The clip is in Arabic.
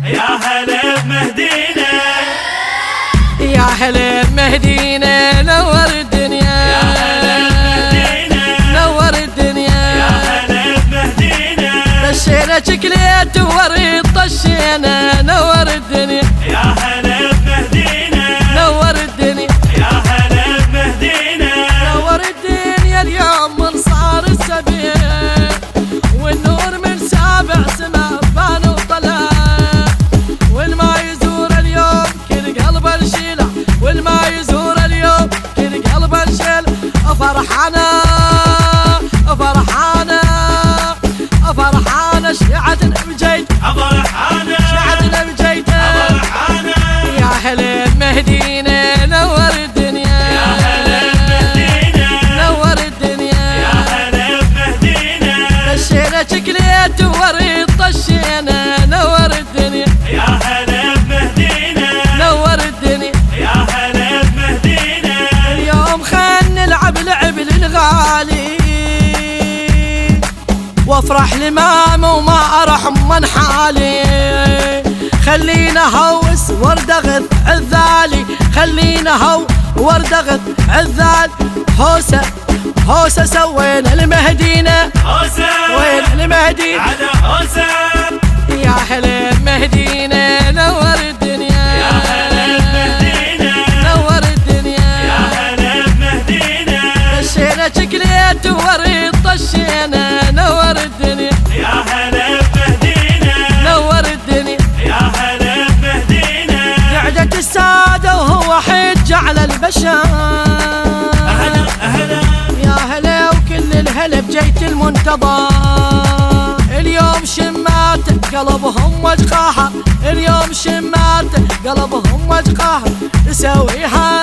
يا هلا بمهدينا، يا هلا بمهدينا نور الدنيا، يا هلا بمهدينا، نور الدنيا، يا هلا بمهدينا، طشينا شكليت وريد طشينا نور الدنيا، يا هلا بمهدينا، نور الدنيا، يا هلا بمهدينا، نور الدنيا. اليوم من صار السبيل والنور من سابع سما بان وطلع، والما يزور اليوم كل قلب انشيله، والما يزور اليوم كل قلب انشيله. فرحانه فرحانه فرحانه شيعتنا بجيت، فرحانة شيعتنا بجيت. فرحانة يا هلا بمهدينا نور الدنيا، يا هلا بمهدينا، نور الدنيا، يا هلا بمهدينا، طشينا شكليت وريد طشينا نور الدنيا، يا هلا بمهدينا، نور الدنيا. يا هلا بمهدينا، اليوم خلنا نلعب لعب للغالي، وافرح لمام وما ارحم من حالي. خلينا هوس وردغث عذالي، خلينا هو وردغث عذال. هوسه هوسه سوينا المهدينا، هوسة وين المهدي؟ على هوسة، يا هلا بمهدينا نور الدنيا، يا هلا بمهدينا، نور الدنيا، يا هلا بمهدينا، طشينا شكليت وريد طشينا نور الدنيا، يا هلا بمهدينا، نور الدنيا. يا هلا بمهدينا، قعدة السادة وهو حج على البشر. أهلا أهلا يا هلا وكل الهلا بجيت المنتظر. اليوم شمات قلبهم وجقاها، اليوم شمات قلبهم وجقاها. نسويها